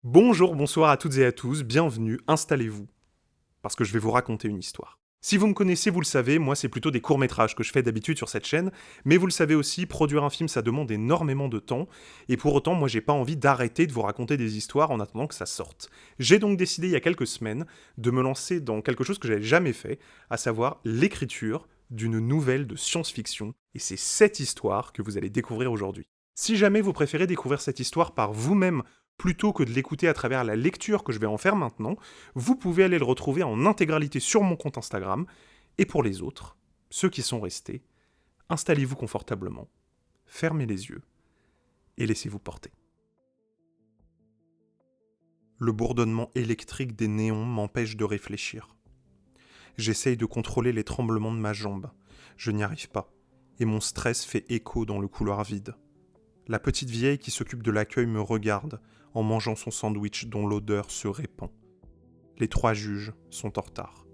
Bonjour, bonsoir à toutes et à tous, bienvenue, installez-vous, parce que je vais vous raconter une histoire. Si vous me connaissez, vous le savez, moi c'est plutôt des courts-métrages que je fais d'habitude sur cette chaîne, mais vous le savez aussi, produire un film ça demande énormément de temps, et pour autant moi j'ai pas envie d'arrêter de vous raconter des histoires en attendant que ça sorte. J'ai donc décidé il y a quelques semaines de me lancer dans quelque chose que j'avais jamais fait, à savoir l'écriture d'une nouvelle de science-fiction, et c'est cette histoire que vous allez découvrir aujourd'hui. Si jamais vous préférez découvrir cette histoire par vous-même plutôt que de l'écouter à travers la lecture que je vais en faire maintenant, vous pouvez aller le retrouver en intégralité sur mon compte Instagram. Et pour les autres, ceux qui sont restés, installez-vous confortablement, fermez les yeux et laissez-vous porter. Le bourdonnement électrique des néons m'empêche de réfléchir. J'essaye de contrôler les tremblements de ma jambe. Je n'y arrive pas, et mon stress fait écho dans le couloir vide. La petite vieille qui s'occupe de l'accueil me regarde en mangeant son sandwich dont l'odeur se répand. Les 3 juges sont en retard.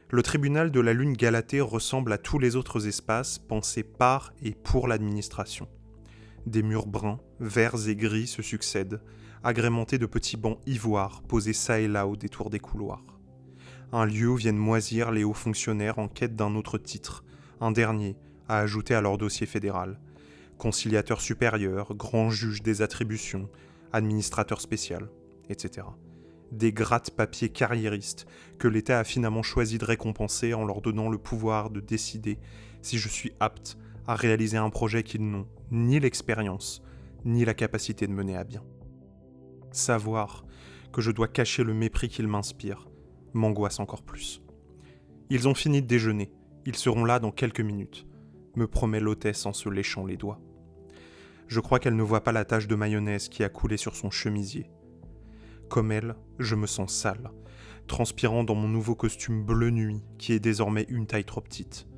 Le tribunal de la Lune Galatée ressemble à tous les autres espaces pensés par et pour l'administration. Des murs bruns, verts et gris se succèdent, agrémentés de petits bancs ivoires posés çà et là au détour des couloirs. Un lieu où viennent moisir les hauts fonctionnaires en quête d'un autre titre, un dernier à ajouter à leur dossier fédéral. Conciliateur supérieur, grand juge des attributions, administrateur spécial, etc. Des gratte-papiers carriéristes que l'État a finalement choisi de récompenser en leur donnant le pouvoir de décider si je suis apte à réaliser un projet qu'ils n'ont ni l'expérience, ni la capacité de mener à bien. Savoir que je dois cacher le mépris qu'ils m'inspirent m'angoisse encore plus. Ils ont fini de déjeuner, ils seront là dans quelques minutes, me promet l'hôtesse en se léchant les doigts. Je crois qu'elle ne voit pas la tache de mayonnaise qui a coulé sur son chemisier. Comme elle, je me sens sale, transpirant dans mon nouveau costume bleu nuit qui est désormais une taille trop petite.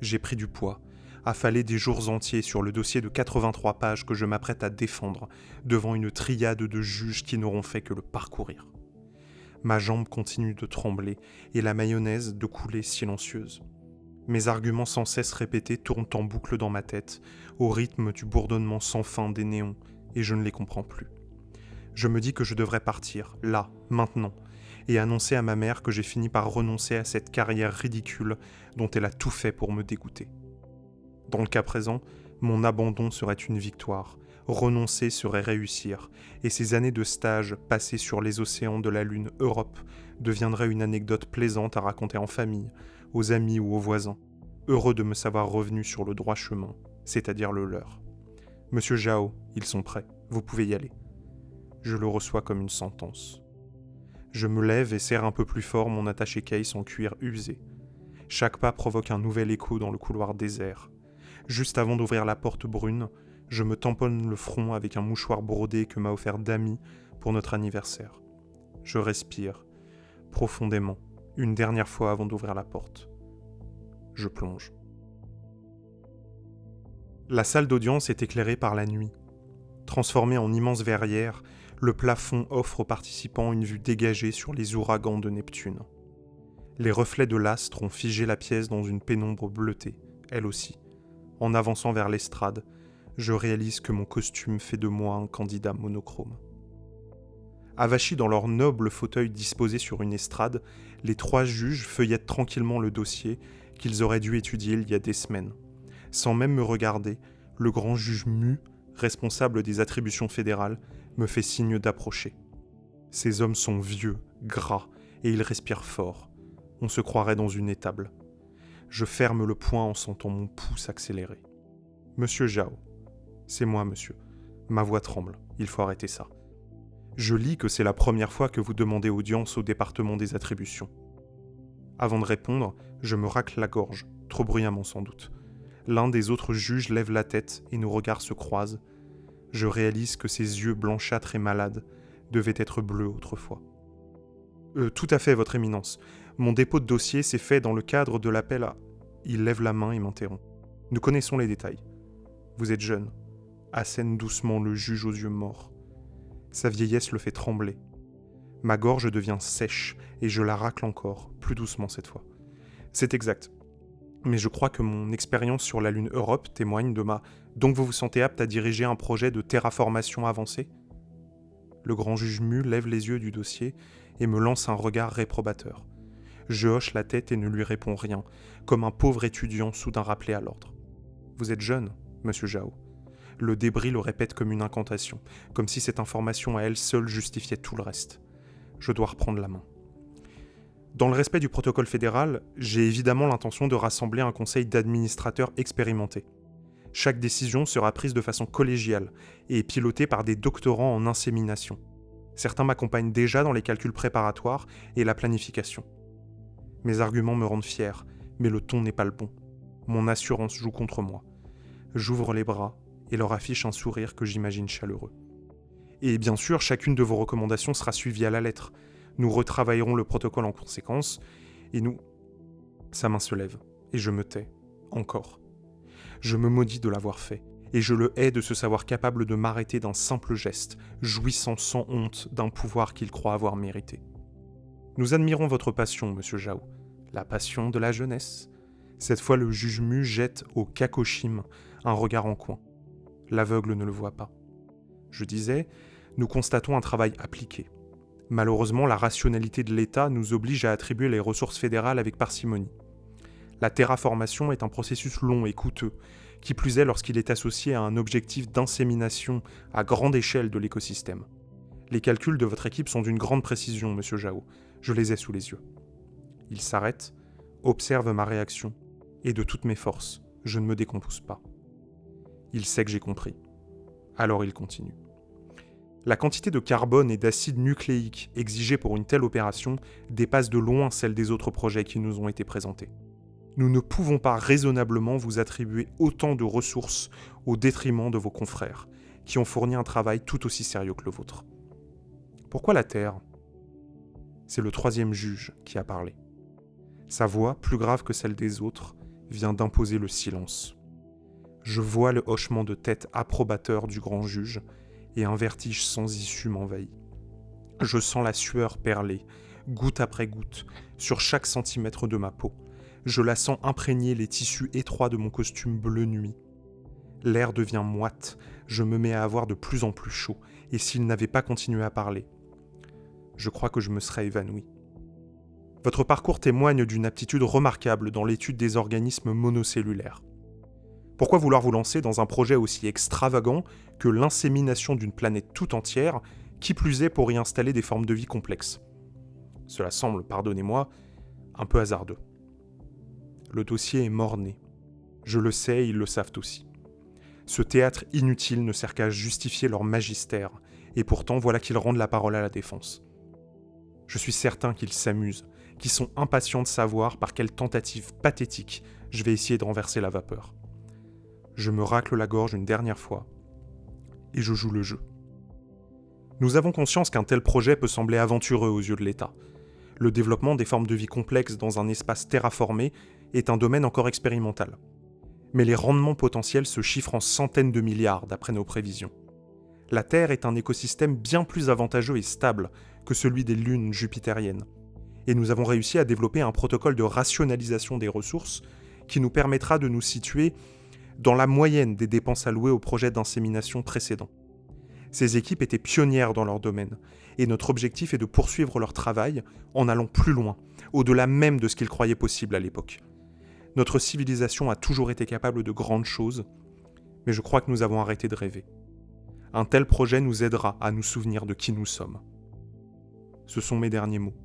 J'ai pris du poids, affalé des jours entiers sur le dossier de 83 pages que je m'apprête à défendre devant une triade de juges qui n'auront fait que le parcourir. Ma jambe continue de trembler et la mayonnaise de couler silencieuse. Mes arguments sans cesse répétés tournent en boucle dans ma tête, au rythme du bourdonnement sans fin des néons, et je ne les comprends plus. Je me dis que je devrais partir, là, maintenant, et annoncer à ma mère que j'ai fini par renoncer à cette carrière ridicule dont elle a tout fait pour me dégoûter. Dans le cas présent, mon abandon serait une victoire, renoncer serait réussir, et ces années de stage passées sur les océans de la Lune Europe deviendraient une anecdote plaisante à raconter en famille, aux amis ou aux voisins, heureux de me savoir revenu sur le droit chemin, c'est-à-dire le leur. Monsieur Jao, ils sont prêts, vous pouvez y aller. Je le reçois comme une sentence. Je me lève et serre un peu plus fort mon attaché case en cuir usé. Chaque pas provoque un nouvel écho dans le couloir désert. Juste avant d'ouvrir la porte brune, je me tamponne le front avec un mouchoir brodé que m'a offert Dami pour notre anniversaire. Je respire, profondément, une dernière fois avant d'ouvrir la porte. Je plonge. La salle d'audience est éclairée par la nuit. Transformée en immense verrière, le plafond offre aux participants une vue dégagée sur les ouragans de Neptune. Les reflets de l'astre ont figé la pièce dans une pénombre bleutée, elle aussi. En avançant vers l'estrade, je réalise que mon costume fait de moi un candidat monochrome. Avachis dans leur noble fauteuil disposé sur une estrade, les 3 juges feuillettent tranquillement le dossier qu'ils auraient dû étudier il y a des semaines. Sans même me regarder, le grand juge Mu, responsable des attributions fédérales, me fait signe d'approcher. Ces hommes sont vieux, gras, et ils respirent fort. On se croirait dans une étable. Je ferme le poing en sentant mon pouce accélérer. Monsieur Jao. C'est moi, monsieur. Ma voix tremble. Il faut arrêter ça. Je lis que c'est la première fois que vous demandez audience au département des attributions. Avant de répondre, je me racle la gorge, trop bruyamment sans doute. L'un des autres juges lève la tête et nos regards se croisent. Je réalise que ses yeux blanchâtres et malades devaient être bleus autrefois. Tout à fait, votre éminence. Mon dépôt de dossier s'est fait dans le cadre de l'appel à... Il lève la main et m'interrompt. Nous connaissons les détails. Vous êtes jeune. Assène doucement le juge aux yeux morts. Sa vieillesse le fait trembler. Ma gorge devient sèche et je la racle encore, plus doucement cette fois. C'est exact. Mais je crois que mon expérience sur la Lune Europe témoigne de ma... Donc vous vous sentez apte à diriger un projet de terraformation avancée ? Le grand juge Mu lève les yeux du dossier et me lance un regard réprobateur. Je hoche la tête et ne lui réponds rien, comme un pauvre étudiant soudain rappelé à l'ordre. Vous êtes jeune, monsieur Zhao. Le débris le répète comme une incantation, comme si cette information à elle seule justifiait tout le reste. Je dois reprendre la main. Dans le respect du protocole fédéral, j'ai évidemment l'intention de rassembler un conseil d'administrateurs expérimentés. Chaque décision sera prise de façon collégiale et pilotée par des doctorants en insémination. Certains m'accompagnent déjà dans les calculs préparatoires et la planification. Mes arguments me rendent fier, mais le ton n'est pas le bon. Mon assurance joue contre moi. J'ouvre les bras et leur affiche un sourire que j'imagine chaleureux. Et bien sûr, chacune de vos recommandations sera suivie à la lettre. Nous retravaillerons le protocole en conséquence, et nous... Sa main se lève, et je me tais, encore. Je me maudis de l'avoir fait, et je le hais de se savoir capable de m'arrêter d'un simple geste, jouissant sans honte d'un pouvoir qu'il croit avoir mérité. Nous admirons votre passion, monsieur Zhao, la passion de la jeunesse. Cette fois, le juge Mu jette au Kakoshim un regard en coin. L'aveugle ne le voit pas. Je disais, nous constatons un travail appliqué. Malheureusement, la rationalité de l'État nous oblige à attribuer les ressources fédérales avec parcimonie. La terraformation est un processus long et coûteux, qui plus est lorsqu'il est associé à un objectif d'insémination à grande échelle de l'écosystème. Les calculs de votre équipe sont d'une grande précision, monsieur Zhao. Je les ai sous les yeux. Il s'arrête, observe ma réaction, et de toutes mes forces, je ne me décompose pas. Il sait que j'ai compris. Alors il continue. La quantité de carbone et d'acide nucléique exigée pour une telle opération dépasse de loin celle des autres projets qui nous ont été présentés. Nous ne pouvons pas raisonnablement vous attribuer autant de ressources au détriment de vos confrères, qui ont fourni un travail tout aussi sérieux que le vôtre. Pourquoi la Terre ? C'est le troisième juge qui a parlé. Sa voix, plus grave que celle des autres, vient d'imposer le silence. Je vois le hochement de tête approbateur du grand juge, et un vertige sans issue m'envahit. Je sens la sueur perler, goutte après goutte, sur chaque centimètre de ma peau. Je la sens imprégner les tissus étroits de mon costume bleu nuit. L'air devient moite, je me mets à avoir de plus en plus chaud, et s'il n'avait pas continué à parler, je crois que je me serais évanoui. Votre parcours témoigne d'une aptitude remarquable dans l'étude des organismes monocellulaires. Pourquoi vouloir vous lancer dans un projet aussi extravagant que l'insémination d'une planète tout entière, qui plus est pour y installer des formes de vie complexes ? Cela semble, pardonnez-moi, un peu hasardeux. Le dossier est mort-né. Je le sais, ils le savent aussi. Ce théâtre inutile ne sert qu'à justifier leur magistère, et pourtant voilà qu'ils rendent la parole à la défense. Je suis certain qu'ils s'amusent, qu'ils sont impatients de savoir par quelle tentative pathétique je vais essayer de renverser la vapeur. Je me racle la gorge une dernière fois, et je joue le jeu. Nous avons conscience qu'un tel projet peut sembler aventureux aux yeux de l'État. Le développement des formes de vie complexes dans un espace terraformé est un domaine encore expérimental. Mais les rendements potentiels se chiffrent en centaines de milliards d'après nos prévisions. La Terre est un écosystème bien plus avantageux et stable que celui des lunes jupitériennes. Et nous avons réussi à développer un protocole de rationalisation des ressources qui nous permettra de nous situer dans la moyenne des dépenses allouées aux projets d'insémination précédents. Ces équipes étaient pionnières dans leur domaine, et notre objectif est de poursuivre leur travail en allant plus loin, au-delà même de ce qu'ils croyaient possible à l'époque. Notre civilisation a toujours été capable de grandes choses, mais je crois que nous avons arrêté de rêver. Un tel projet nous aidera à nous souvenir de qui nous sommes. Ce sont mes derniers mots.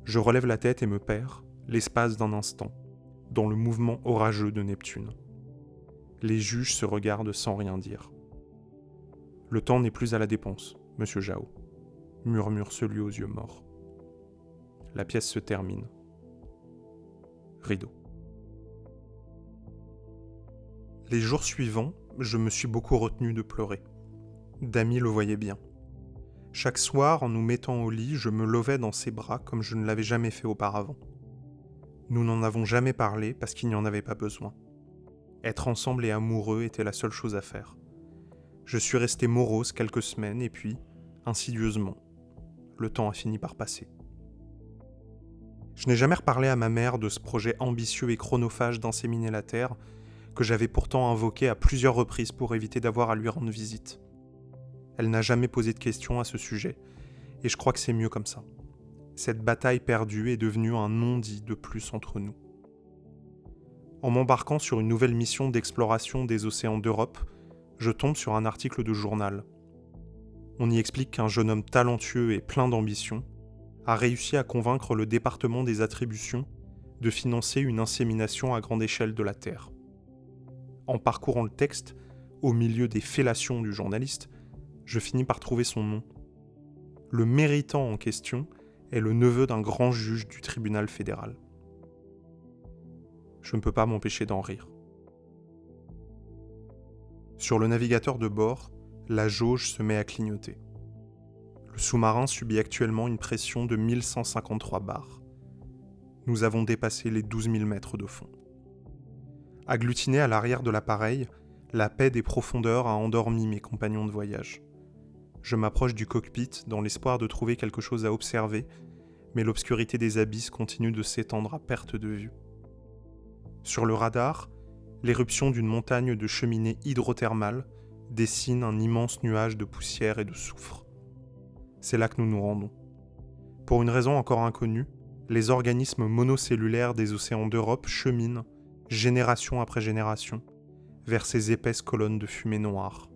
Je relève la tête et me perds, l'espace d'un instant, dans le mouvement orageux de Neptune. Les juges se regardent sans rien dire. Le temps n'est plus à la dépense, monsieur Zhao, murmure celui aux yeux morts. La pièce se termine. Rideau. Les jours suivants, je me suis beaucoup retenu de pleurer. Damy le voyait bien. Chaque soir, en nous mettant au lit, je me levais dans ses bras comme je ne l'avais jamais fait auparavant. Nous n'en avons jamais parlé parce qu'il n'y en avait pas besoin. Être ensemble et amoureux était la seule chose à faire. Je suis resté morose quelques semaines et puis, insidieusement, le temps a fini par passer. Je n'ai jamais reparlé à ma mère de ce projet ambitieux et chronophage d'inséminer la Terre, que j'avais pourtant invoqué à plusieurs reprises pour éviter d'avoir à lui rendre visite. Elle n'a jamais posé de questions à ce sujet, et je crois que c'est mieux comme ça. Cette bataille perdue est devenue un non-dit de plus entre nous. En m'embarquant sur une nouvelle mission d'exploration des océans d'Europe, je tombe sur un article de journal. On y explique qu'un jeune homme talentueux et plein d'ambition a réussi à convaincre le département des attributions de financer une insémination à grande échelle de la Terre. En parcourant le texte, au milieu des fellations du journaliste, je finis par trouver son nom. Le méritant en question est le neveu d'un grand juge du tribunal fédéral. Je ne peux pas m'empêcher d'en rire. Sur le navigateur de bord, la jauge se met à clignoter. Le sous-marin subit actuellement une pression de 1153 bars. Nous avons dépassé les 12 000 mètres de fond. Agglutiné à l'arrière de l'appareil, la paix des profondeurs a endormi mes compagnons de voyage. Je m'approche du cockpit dans l'espoir de trouver quelque chose à observer, mais l'obscurité des abysses continue de s'étendre à perte de vue. Sur le radar, l'éruption d'une montagne de cheminées hydrothermales dessine un immense nuage de poussière et de soufre. C'est là que nous nous rendons. Pour une raison encore inconnue, les organismes monocellulaires des océans d'Europe cheminent, génération après génération, vers ces épaisses colonnes de fumée noire.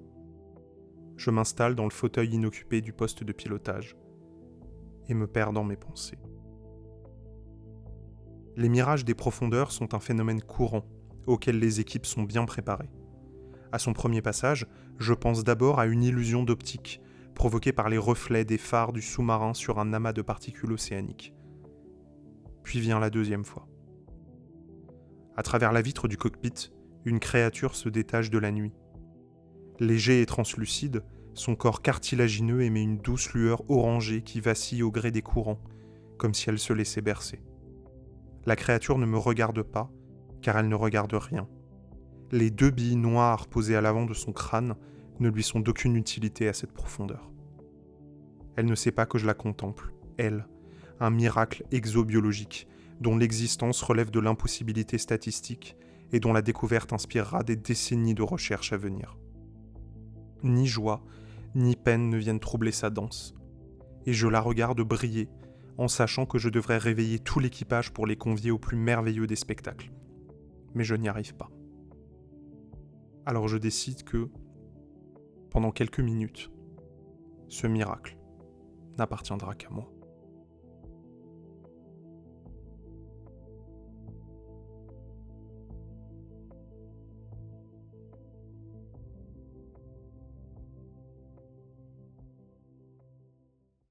Je m'installe dans le fauteuil inoccupé du poste de pilotage et me perds dans mes pensées. Les mirages des profondeurs sont un phénomène courant auquel les équipes sont bien préparées. À son premier passage, je pense d'abord à une illusion d'optique provoquée par les reflets des phares du sous-marin sur un amas de particules océaniques. Puis vient la deuxième fois. À travers la vitre du cockpit, une créature se détache de la nuit. Léger et translucide, son corps cartilagineux émet une douce lueur orangée qui vacille au gré des courants, comme si elle se laissait bercer. La créature ne me regarde pas, car elle ne regarde rien. Les 2 billes noires posées à l'avant de son crâne ne lui sont d'aucune utilité à cette profondeur. Elle ne sait pas que je la contemple, elle, un miracle exobiologique, dont l'existence relève de l'impossibilité statistique et dont la découverte inspirera des décennies de recherches à venir. Ni joie, ni peine ne viennent troubler sa danse, et je la regarde briller, en sachant que je devrais réveiller tout l'équipage pour les convier au plus merveilleux des spectacles. Mais je n'y arrive pas. Alors je décide que, pendant quelques minutes, ce miracle n'appartiendra qu'à moi.